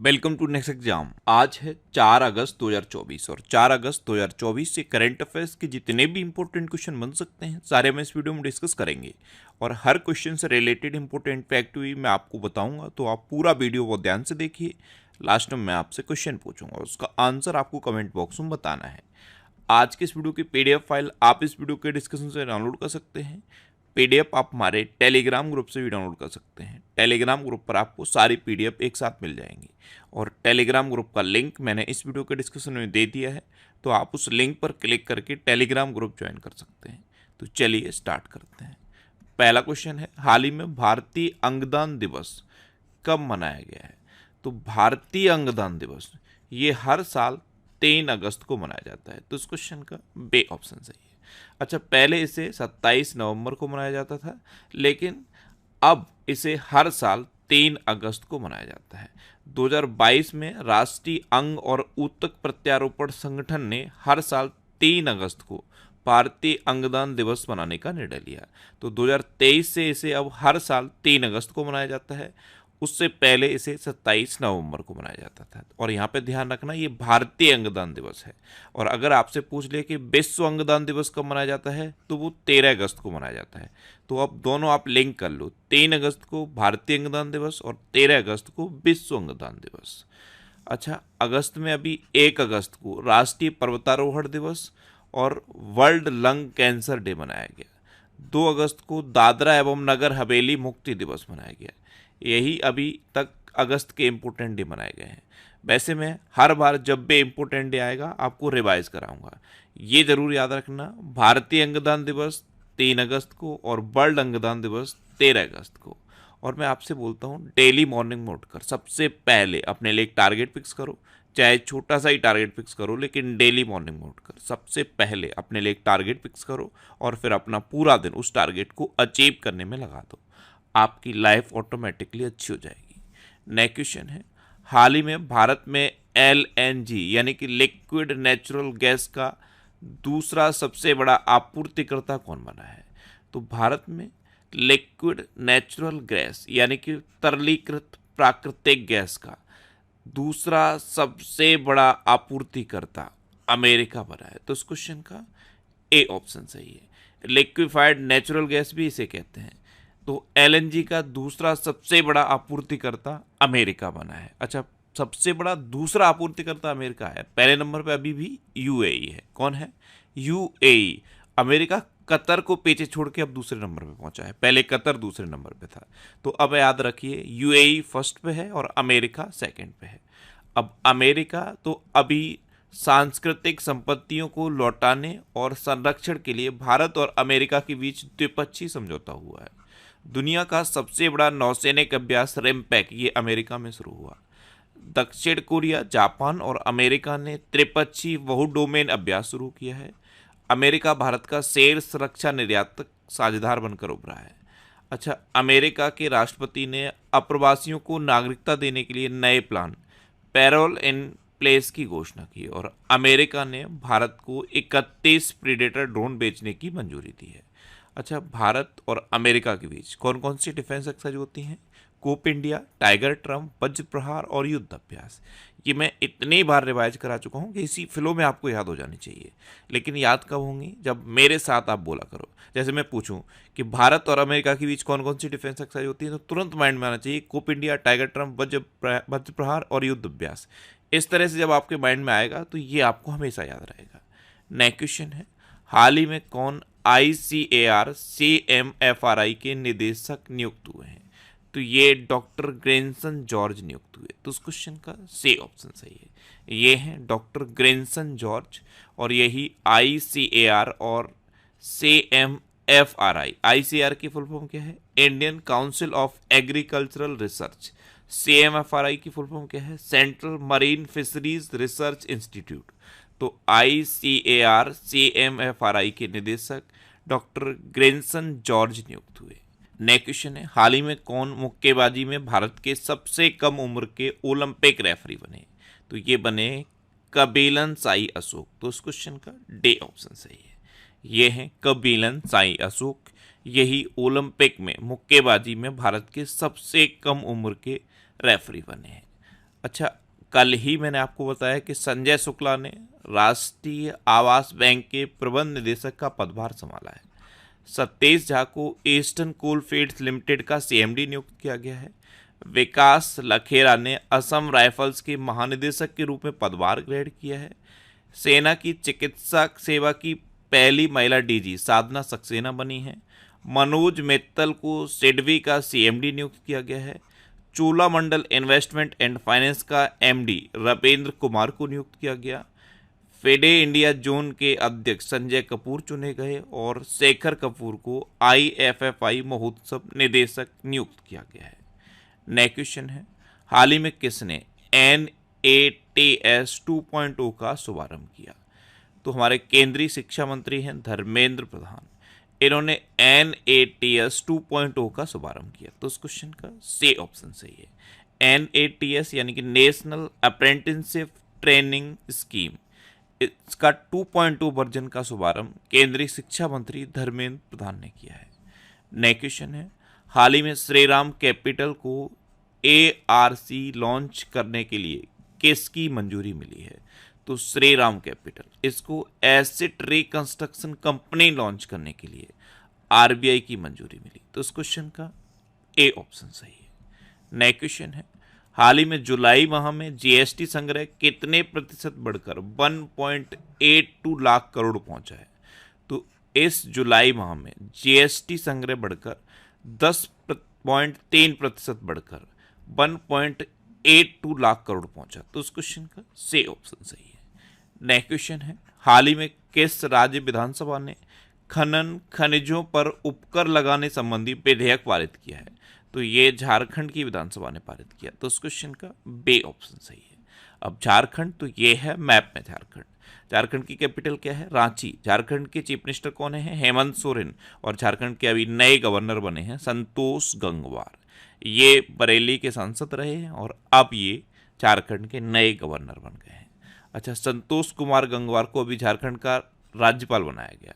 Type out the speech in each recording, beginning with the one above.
Welcome to next exam. आज है 4 अगस्त 2024 और 4 अगस्त 2024 से करंट अफेयर्स के जितने भी इंपॉर्टेंट क्वेश्चन बन सकते हैं सारे हम इस वीडियो में डिस्कस करेंगे और हर क्वेश्चन से रिलेटेड इंपॉर्टेंट फैक्ट भी मैं आपको बताऊंगा, तो आप पूरा वीडियो बहुत ध्यान से देखिए। लास्ट में मैं आपसे क्वेश्चन पूछूंगा, उसका आंसर आपको कमेंट बॉक्स में बताना है। आज के इस वीडियो की पीडीएफ फाइल आप इस वीडियो के डिस्कशन से डाउनलोड कर सकते हैं। पीडीएफ आप हमारे टेलीग्राम ग्रुप से भी डाउनलोड कर सकते हैं। टेलीग्राम ग्रुप पर आपको सारी पीडीएफ एक साथ मिल जाएंगी और टेलीग्राम ग्रुप का लिंक मैंने इस वीडियो के डिस्क्रिप्शन में दे दिया है, तो आप उस लिंक पर क्लिक करके टेलीग्राम ग्रुप ज्वाइन कर सकते हैं। तो चलिए स्टार्ट करते हैं। पहला क्वेश्चन है, हाल ही में भारतीय अंगदान दिवस कब मनाया गया है? तो भारतीय अंगदान दिवस ये हर साल 3 अगस्त को मनाया जाता है। तो इस क्वेश्चन का बे ऑप्शन सही है। अच्छा, पहले इसे 27 नवंबर को मनाया जाता था, लेकिन अब इसे हर साल 3 अगस्त को मनाया जाता है। 2022 में राष्ट्रीय अंग और ऊतक प्रत्यारोपण संगठन ने हर साल 3 अगस्त को भारतीय अंगदान दिवस मनाने का निर्णय लिया। तो 2023 से इसे अब हर साल 3 अगस्त को मनाया जाता है। उससे पहले इसे 27 नवंबर को मनाया जाता था। और यहाँ पे ध्यान रखना, ये भारतीय अंगदान दिवस है। और अगर आपसे पूछ ले कि विश्व अंगदान दिवस कब मनाया जाता है, तो वो 13 अगस्त को मनाया जाता है। तो अब दोनों आप लिंक कर लो, 3 अगस्त को भारतीय अंगदान दिवस और 13 अगस्त को विश्व अंगदान दिवस। अच्छा, अगस्त में अभी 1 अगस्त को राष्ट्रीय पर्वतारोहण दिवस और वर्ल्ड लंग कैंसर डे मनाया गया। 2 अगस्त को दादरा एवं नगर हवेली मुक्ति दिवस मनाया गया। यही अभी तक अगस्त के इम्पोर्टेंट डे मनाए गए हैं। वैसे मैं हर बार जब भी इम्पोर्टेंट डे आएगा आपको रिवाइज कराऊंगा। ये जरूर याद रखना, भारतीय अंगदान दिवस 3 अगस्त को और वर्ल्ड अंगदान दिवस 13 अगस्त को। और मैं आपसे बोलता हूँ, डेली मॉर्निंग में उठकर सबसे पहले अपने लिए एक टारगेट फिक्स करो, चाहे छोटा सा ही टारगेट फिक्स करो, लेकिन डेली मॉर्निंग में उठकर सबसे पहले अपने लिए एक टारगेट फिक्स करो और फिर अपना पूरा दिन उस टारगेट को अचीव करने में लगा दो। आपकी लाइफ ऑटोमेटिकली अच्छी हो जाएगी। नेक्स्ट क्वेश्चन है, हाल ही में भारत में एलएनजी यानी कि लिक्विड नेचुरल गैस का दूसरा सबसे बड़ा आपूर्तिकर्ता कौन बना है? तो भारत में लिक्विड नेचुरल गैस यानी कि तरलीकृत प्राकृतिक गैस का दूसरा सबसे बड़ा आपूर्तिकर्ता अमेरिका बना है। तो इस क्वेश्चन का ए ऑप्शन सही है। लिक्विफाइड नेचुरल गैस भी इसे कहते हैं। तो एलएनजी का दूसरा सबसे बड़ा आपूर्तिकर्ता अमेरिका बना है। अच्छा, सबसे बड़ा दूसरा आपूर्तिकर्ता अमेरिका है, पहले नंबर पे अभी भी यूएई है। कौन है? यूएई। अमेरिका कतर को पीछे छोड़ के अब दूसरे नंबर पे पहुंचा है, पहले कतर दूसरे नंबर पे था। तो अब याद रखिए, यूएई फर्स्ट पे है और अमेरिका सेकंड पे है। अब अमेरिका तो अभी सांस्कृतिक संपत्तियों को लौटाने और संरक्षण के लिए भारत और अमेरिका के बीच द्विपक्षीय समझौता हुआ है। दुनिया का सबसे बड़ा नौसैनिक अभ्यास रिमपैक ये अमेरिका में शुरू हुआ। दक्षिण कोरिया, जापान और अमेरिका ने त्रिपक्षीय बहुडोमेन अभ्यास शुरू किया है। अमेरिका भारत का शेर सुरक्षा निर्यातक साझेदार बनकर उभरा है। अच्छा, अमेरिका के राष्ट्रपति ने अप्रवासियों को नागरिकता देने के लिए नए प्लान पैरोल इन प्लेस की घोषणा की और अमेरिका ने भारत को 31 प्रीडेटर ड्रोन बेचने की मंजूरी दी है। अच्छा, भारत और अमेरिका के बीच कौन कौन सी डिफेंस एक्सरसाइज होती हैं? कोप इंडिया, टाइगर ट्रम्प, वज्र प्रहार और युद्ध अभ्यास। ये मैं इतनी बार रिवाइज करा चुका हूँ कि इसी फ्लो में आपको याद हो जानी चाहिए। लेकिन याद कब होंगी? जब मेरे साथ आप बोला करो। जैसे मैं पूछूं कि भारत और अमेरिका के बीच कौन कौन सी डिफेंस एक्सरसाइज होती है, तो तुरंत माइंड में आना चाहिए कोप इंडिया, टाइगर ट्रम्प, वज्र प्रहार और युद्ध अभ्यास। इस तरह से जब आपके माइंड में आएगा तो ये आपको हमेशा याद रहेगा। नेक्स्ट क्वेश्चन है, हाल ही में कौन ICAR CMFRI के निदेशक नियुक्त हुए हैं? तो ये डॉक्टर ग्रेंसन जॉर्ज नियुक्त हुए। तो उस क्वेश्चन का सी ऑप्शन सही है। ये हैं डॉक्टर ग्रेंसन जॉर्ज और यही ICAR और CMFRI। ICAR की फुल फॉर्म क्या है? Indian council of agricultural research. CMFRI की फुल फॉर्म क्या है? Central marine fisheries research institute. तो ICAR CMFRI के निदेशक डॉक्टर ग्रेंसन जॉर्ज नियुक्त हुए। नेक्स्ट क्वेश्चन है, हाल ही में कौन मुक्केबाजी में भारत के सबसे कम उम्र के ओलंपिक रेफरी बने? तो ये बने कबीलन साई अशोक। तो उस क्वेश्चन का डी ऑप्शन सही है। ये हैं कबीलन साई अशोक, यही ओलंपिक में मुक्केबाजी में भारत के सबसे कम उम्र के रेफरी बने हैं। अच्छा, कल ही मैंने आपको बताया कि संजय शुक्ला ने राष्ट्रीय आवास बैंक के प्रबंध निदेशक का पदभार संभाला है। सतीश झा को ईस्टर्न कोलफील्ड्स लिमिटेड का सीएमडी नियुक्त किया गया है। विकास लखेरा ने असम राइफल्स के महानिदेशक के रूप में पदभार ग्रहण किया है। सेना की चिकित्सा सेवा की पहली महिला डीजी साधना सक्सेना बनी है। मनोज मित्तल को सिडबी का सीएमडी नियुक्त किया गया है। चोलामंडल इन्वेस्टमेंट एंड फाइनेंस का एमडी रपेंद्र कुमार को नियुक्त किया गया। फेडे इंडिया जोन के अध्यक्ष संजय कपूर चुने गए और शेखर कपूर को आईएफएफआई महोत्सव निदेशक नियुक्त किया गया है। नेक्स्ट क्वेश्चन है, हाल ही में किसने NATS 2.0 का शुभारंभ किया? तो हमारे केंद्रीय शिक्षा मंत्री हैं धर्मेंद्र प्रधान। इन्होंने NATS 2.0 का शुभारंभ किया। तो उस क्वेश्चन का सी ऑप्शन सही है। NATS यानी कि नेशनल अप्रेंटिसशिप ट्रेनिंग स्कीम, इसका 2.2 वर्जन का शुभारंभ केंद्रीय शिक्षा मंत्री धर्मेंद्र प्रधान ने किया है। नेक्स्ट क्वेश्चन है, हाल ही में श्रीराम कैपिटल को ARC लॉन्च करने के लिए किसकी मंजूरी मिली है? तो श्रीराम कैपिटल, इसको एसेट रिकंस्ट्रक्शन कंपनी लॉन्च करने के लिए RBI की मंजूरी मिली। तो इस क्वेश्चन का ए ऑप्शन सही है। नेक्स्ट क्वेश्चन है, हाल ही में जुलाई माह में जीएसटी संग्रह कितने प्रतिशत बढ़कर 1.82 लाख करोड़ पहुंचा है? तो इस जुलाई माह में जीएसटी संग्रह बढ़कर 10.3% बढ़कर 1.82 लाख करोड़ पहुंचा। तो उस क्वेश्चन का सी ऑप्शन सही है। नेक्स्ट क्वेश्चन है, हाल ही में किस राज्य विधानसभा ने खनन खनिजों पर उपकर लगाने संबंधी विधेयक पारित किया है? तो ये झारखंड की विधानसभा ने पारित किया। तो उस क्वेश्चन का बी ऑप्शन सही है। अब झारखंड, तो ये है मैप में झारखंड। झारखंड की कैपिटल क्या है? रांची। झारखंड के चीफ मिनिस्टर कौन है? हेमंत सोरेन। और झारखंड के अभी नए गवर्नर बने हैं संतोष गंगवार। ये बरेली के सांसद रहे हैं और अब ये झारखंड के नए गवर्नर बन गए हैं। अच्छा, संतोष कुमार गंगवार को अभी झारखंड का राज्यपाल बनाया गया।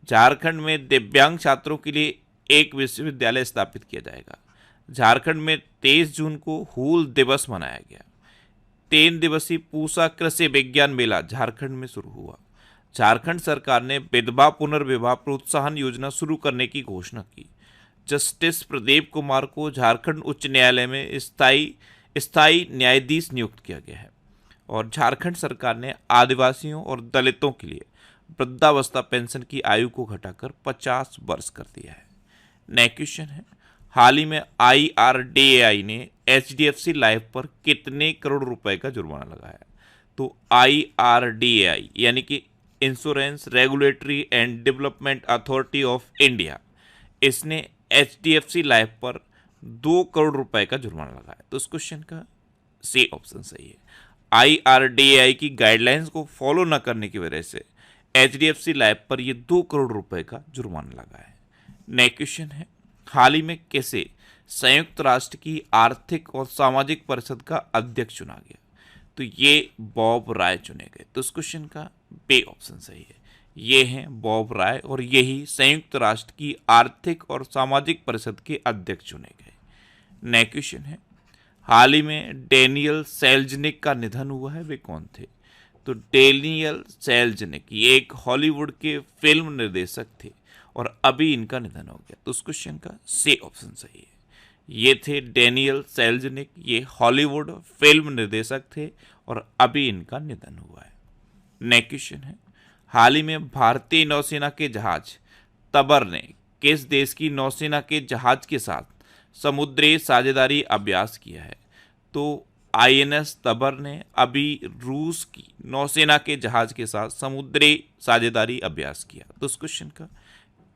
झारखंड में दिव्यांग छात्रों के लिए एक विश्वविद्यालय स्थापित किया जाएगा। झारखंड में 23 जून को हूल दिवस मनाया गया। 3 दिवसीय पूसा कृषि विज्ञान मेला झारखंड में शुरू हुआ। झारखंड सरकार ने विधवा पुनर्विवाह प्रोत्साहन योजना शुरू करने की घोषणा की। जस्टिस प्रदीप कुमार को झारखंड उच्च न्यायालय में स्थायी न्यायाधीश नियुक्त किया गया है। और झारखंड सरकार ने आदिवासियों और दलितों के लिए वृद्धावस्था पेंशन की आयु को घटाकर 50 वर्ष कर दिया है। नेक्स्ट क्वेश्चन है, हाल ही में IRDAI ने HDFC लाइफ पर कितने करोड़ रुपए का जुर्माना लगाया? तो IRDAI यानी कि insurance regulatory and development authority of India, इसने HDFC लाइफ पर 2 करोड़ रुपए का जुर्माना लगाया। तो इस क्वेश्चन का सी ऑप्शन सही है। IRDAI की गाइडलाइंस को फॉलो न करने की वजह से HDFC लाइफ पर यह 2 करोड़ रुपए का जुर्माना लगा है। नेक्स्ट क्वेश्चन है, हाल ही में कैसे संयुक्त राष्ट्र की आर्थिक और सामाजिक परिषद का अध्यक्ष चुना गया? तो ये बॉब राय चुने गए। तो इस क्वेश्चन का बी ऑप्शन सही है। ये हैं बॉब राय और यही संयुक्त राष्ट्र की आर्थिक और सामाजिक परिषद के अध्यक्ष चुने गए। नेक्स्ट क्वेश्चन है, हाल ही में डेनियल सेल्जनिक का निधन हुआ है, वे कौन थे? तो डेनियल सेल्जनिक ये एक हॉलीवुड के फिल्म निर्देशक थे और अभी इनका निधन हो गया। तो उस क्वेश्चन का सी ऑप्शन सही है। ये थे डेनियल सेल्जनिक, ये हॉलीवुड फिल्म निर्देशक थे और अभी इनका निधन हुआ है। नेक्स्ट क्वेश्चन है, हाल ही में भारतीय नौसेना के जहाज तबर ने किस देश की नौसेना के जहाज के साथ समुद्री साझेदारी अभ्यास किया है? तो INS तबर ने अभी रूस की नौसेना के जहाज के साथ समुद्री साझेदारी अभ्यास किया। तो उस क्वेश्चन का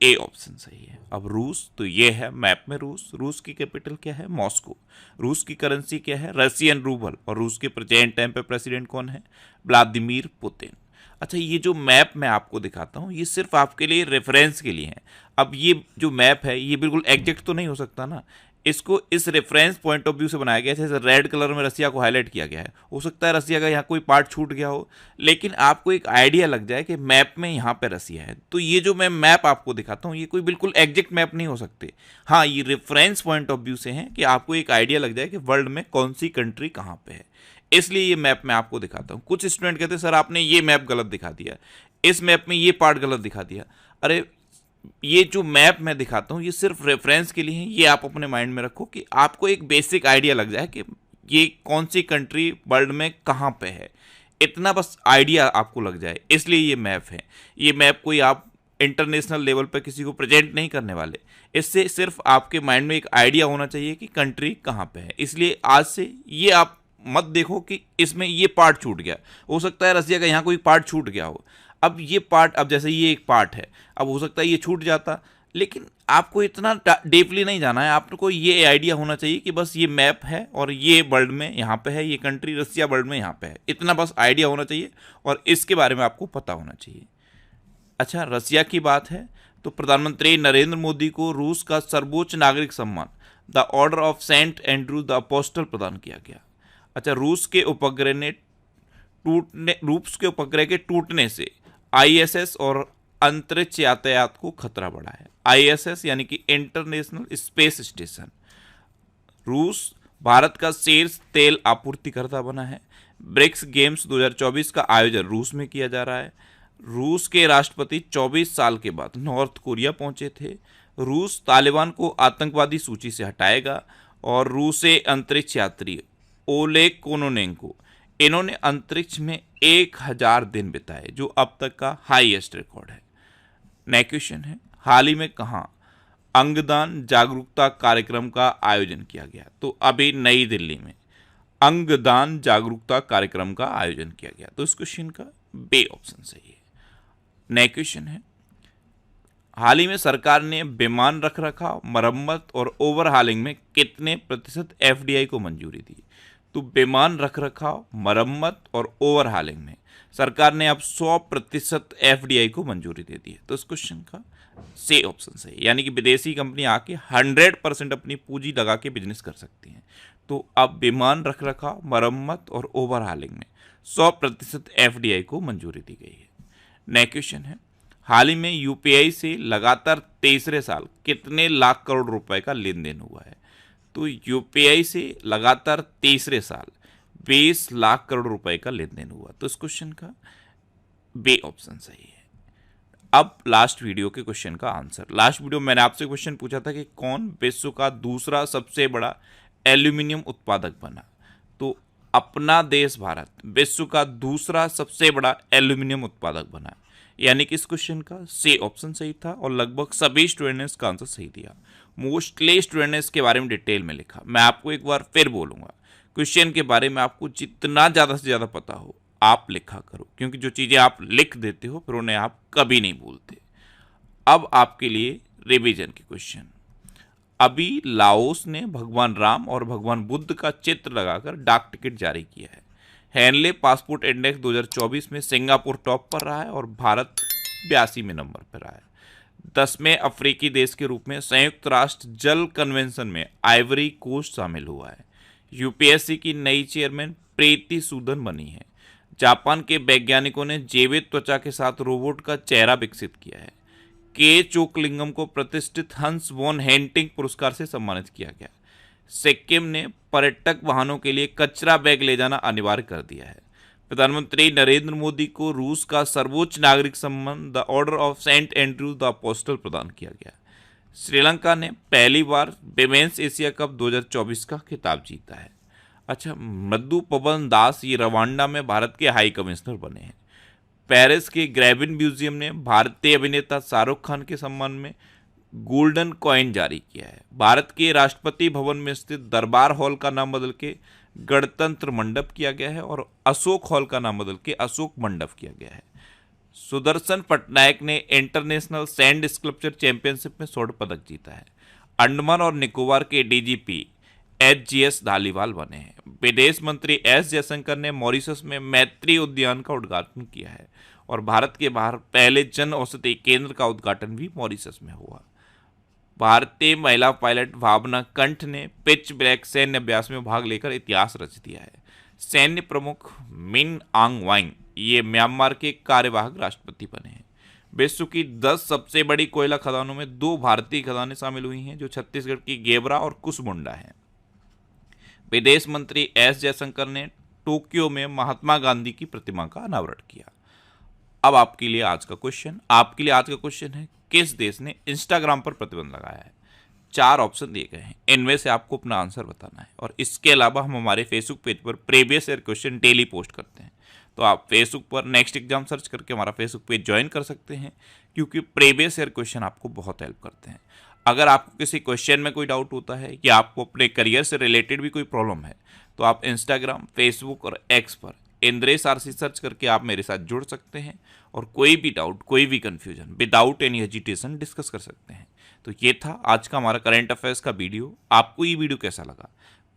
ए ऑप्शन सही है। अब रूस, तो ये है मैप में रूस। रूस की कैपिटल क्या है? मॉस्को। रूस की करेंसी क्या है? Russian rouble. और रूस के प्रेजेंट टाइम पे प्रेसिडेंट कौन है? Vladimir Putin. अच्छा, ये जो मैप मैं आपको दिखाता हूँ ये सिर्फ आपके लिए रेफरेंस के लिए है। अब ये जो मैप है ये बिल्कुल एग्जैक्ट तो नहीं हो सकता ना, इसको इस रेफरेंस पॉइंट ऑफ व्यू से बनाया गया है। जैसे रेड कलर में रसिया को हाईलाइट किया गया है, हो सकता है रसिया का यहाँ कोई पार्ट छूट गया हो, लेकिन आपको एक आइडिया लग जाए कि मैप में यहाँ पे रसिया है। तो ये जो मैं मैप आपको दिखाता हूँ ये कोई बिल्कुल एग्जैक्ट मैप नहीं हो सकते। हाँ, ये रेफरेंस पॉइंट ऑफ व्यू से है कि आपको एक आइडिया लग जाए कि वर्ल्ड में कौन सी कंट्री कहाँ पे है, इसलिए ये मैप मैं आपको दिखाता हूँ। कुछ स्टूडेंट कहते हैं सर आपने ये मैप गलत दिखा दिया, इस मैप में ये पार्ट गलत दिखा दिया। अरे, ये जो मैप मैं दिखाता हूँ ये सिर्फ रेफरेंस के लिए है, ये आप अपने माइंड में रखो कि आपको एक बेसिक आइडिया लग जाए कि ये कौन सी कंट्री वर्ल्ड में कहाँ पे है, इतना बस आइडिया आपको लग जाए, इसलिए ये मैप है। ये मैप कोई आप इंटरनेशनल लेवल पर किसी को प्रेजेंट नहीं करने वाले, इससे सिर्फ आपके माइंड में एक आइडिया होना चाहिए कि कंट्री कहाँ पे है। इसलिए आज से ये आप मत देखो कि इसमें ये पार्ट छूट गया, हो सकता है रसिया का यहाँ कोई पार्ट छूट गया हो। अब ये पार्ट, अब जैसे ये एक पार्ट है, अब हो सकता है ये छूट जाता, लेकिन आपको इतना डीपली नहीं जाना है। आपको ये आइडिया होना चाहिए कि बस ये मैप है और ये वर्ल्ड में यहाँ पे है, ये कंट्री रसिया वर्ल्ड में यहाँ पे है, इतना बस आइडिया होना चाहिए और इसके बारे में आपको पता होना चाहिए। अच्छा, रसिया की बात है तो प्रधानमंत्री नरेंद्र मोदी को रूस का सर्वोच्च नागरिक सम्मान the Order of Saint Andrew the Apostle प्रदान किया गया। अच्छा, रूस के उपग्रह के टूटने से आईएसएस और अंतरिक्ष यातायात को खतरा बढ़ा है। आईएसएस यानी कि इंटरनेशनल स्पेस स्टेशन। रूस भारत का शीर्ष तेल आपूर्तिकर्ता बना है। ब्रिक्स गेम्स 2024 का आयोजन रूस में किया जा रहा है। रूस के राष्ट्रपति 24 साल के बाद नॉर्थ कोरिया पहुंचे थे। रूस तालिबान को आतंकवादी सूची से हटाएगा। और रूसी अंतरिक्ष यात्री ओलेग कोनोनेंको, इन्होंने अंतरिक्ष में 1000 दिन बिताए, जो अब तक का हाईएस्ट रिकॉर्ड है। नेक्स्ट क्वेश्चन है, हाल ही में कहाँ अंगदान जागरूकता कार्यक्रम का आयोजन किया गया? तो अभी नई दिल्ली में अंगदान जागरूकता कार्यक्रम का आयोजन किया गया। तो इस क्वेश्चन का बे ऑप्शन सही है। नेक्स्ट क्वेश्चन है, हाल ही में सरकार ने विमान रखरखाव, मरम्मत और ओवरहालिंग में कितने प्रतिशत एफडीआई को मंजूरी दी? तो विमान रखरखाव, मरम्मत और ओवरहालिंग में सरकार ने अब 100% एफडीआई को मंजूरी दे दी है। तो इस क्वेश्चन का सी ऑप्शन सही है, यानी कि विदेशी कंपनी आके 100% अपनी पूंजी लगा के बिजनेस कर सकती हैं। तो अब विमान रखरखाव, मरम्मत और ओवरहालिंग में 100% एफडीआई को मंजूरी दी गई है। नेक्स्ट क्वेश्चन है, हाल ही में यूपीआई से लगातार तीसरे साल कितने लाख करोड़ रुपए का लेन देन हुआ है? तो यूपीआई से लगातार तीसरे साल 20 लाख करोड़ रुपए का लेन देन हुआ। तो इस क्वेश्चन का बी ऑप्शन सही है। अब लास्ट वीडियो के क्वेश्चन का आंसर। लास्ट वीडियो मैंने आपसे क्वेश्चन पूछा था कि कौन विश्व का दूसरा सबसे बड़ा एल्यूमिनियम उत्पादक बना? तो अपना देश भारत विश्व का दूसरा सबसे बड़ा एल्यूमिनियम उत्पादक बना, यानी कि इस क्वेश्चन का सी ऑप्शन सही था और लगभग सभी स्टूडेंट ने इसका आंसर सही दिया। मोस्टली स्टूडेंट ने इसके बारे में डिटेल में लिखा। मैं आपको एक बार फिर बोलूँगा, क्वेश्चन के बारे में आपको जितना ज़्यादा से ज़्यादा पता हो आप लिखा करो, क्योंकि जो चीज़ें आप लिख देते हो फिर उन्हें आप कभी नहीं भूलते। अब आपके लिए रिवीजन के क्वेश्चन। अभी लाओस ने भगवान राम और भगवान बुद्ध का चित्र लगाकर डाक टिकट जारी किया है। हेनले पासपोर्ट इंडेक्स 2024 में सिंगापुर टॉप पर रहा है और भारत 82वें नंबर पर रहा है। 10वें अफ्रीकी देश के रूप में संयुक्त राष्ट्र जल कन्वेंशन में आइवरी कोस्ट शामिल हुआ है। यूपीएससी की नई चेयरमैन प्रीति सूदन बनी है। जापान के वैज्ञानिकों ने जैविक त्वचा के साथ रोबोट का चेहरा विकसित किया है। के चोकलिंगम को प्रतिष्ठित हंस वॉन हेंटिंग पुरस्कार से सम्मानित किया गया। सिक्किम ने पर्यटक वाहनों के लिए कचरा बैग ले जाना अनिवार्य कर दिया है। प्रधानमंत्री नरेंद्र मोदी को रूस का सर्वोच्च नागरिक सम्मान the Order of Saint Andrew the Apostle प्रदान किया गया। श्रीलंका ने पहली बार विमेंस एशिया कप 2024 का खिताब जीता है। अच्छा, मृदु पवन दास ये रवांडा में भारत के हाई कमिश्नर बने हैं। पेरिस के ग्रेविन म्यूजियम ने भारतीय अभिनेता शाहरुख खान के सम्मान में गोल्डन कॉइन जारी किया है। भारत के राष्ट्रपति भवन में स्थित दरबार हॉल का नाम बदल के गणतंत्र मंडप किया गया है और अशोक हॉल का नाम बदल के अशोक मंडप किया गया है। सुदर्शन पटनायक ने इंटरनेशनल सैंड स्कल्पचर चैंपियनशिप में स्वर्ण पदक जीता है। अंडमान और निकोबार के डीजीपी एचजीएस धालीवाल बने हैं। विदेश मंत्री एस जयशंकर ने मॉरिशस में मैत्री उद्यान का उद्घाटन किया है। और भारत के बाहर पहले जन औषधि केंद्र का उद्घाटन भी मॉरिशस में हुआ। भारतीय महिला पायलट भावना कंठ ने पिच ब्लैक सैन्य अभ्यास में भाग लेकर इतिहास रच दिया है। सैन्य प्रमुख मिन आंग वांग ये म्यांमार के कार्यवाहक राष्ट्रपति बने हैं। विश्व की 10 सबसे बड़ी कोयला खदानों में 2 भारतीय खदानें शामिल हुई हैं, जो छत्तीसगढ़ की गेबरा और कुसमुंडा हैं। विदेश मंत्री एस जयशंकर ने टोक्यो में महात्मा गांधी की प्रतिमा का अनावरण किया। अब आपके लिए आज का क्वेश्चन है, किस देश ने इंस्टाग्राम पर प्रतिबंध लगाया है? 4 ऑप्शन दिए गए हैं, इनमें से आपको अपना आंसर बताना है। और इसके अलावा हम हमारे फेसबुक पेज पर previous year question daily post करते हैं, तो आप फेसबुक पर नेक्स्ट एग्जाम सर्च करके हमारा फेसबुक पेज ज्वाइन कर सकते हैं, क्योंकि प्रीवियस ईयर क्वेश्चन आपको बहुत हेल्प करते हैं। अगर आपको किसी क्वेश्चन में कोई डाउट होता है या आपको अपने करियर से रिलेटेड भी कोई प्रॉब्लम है, तो आप इंस्टाग्राम, फेसबुक और एक्स पर इंद्रेश आरसी सर्च करके आप मेरे साथ जुड़ सकते हैं और कोई भी डाउट, कोई भी confusion without any hesitation discuss कर सकते हैं। तो ये था आज का हमारा करंट अफेयर्स का वीडियो। आपको ये वीडियो कैसा लगा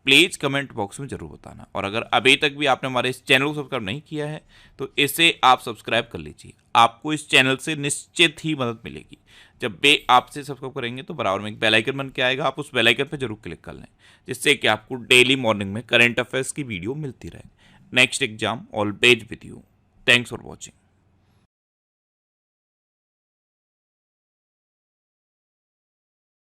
प्लीज कमेंट बॉक्स में जरूर बताना, और अगर अभी तक भी आपने हमारे इस चैनल को सब्सक्राइब नहीं किया है तो इसे आप सब्सक्राइब कर लीजिए। आपको इस चैनल से निश्चित ही मदद मिलेगी। जब वे आपसे सब्सक्राइब करेंगे तो बराबर में एक बेल आइकन बन के आएगा, आप उस बेल आइकन पर जरूर क्लिक कर लें, जिससे कि आपको डेली मॉर्निंग में करंट अफेयर्स की वीडियो मिलती रहे। Next exam always with you. Thanks for watching.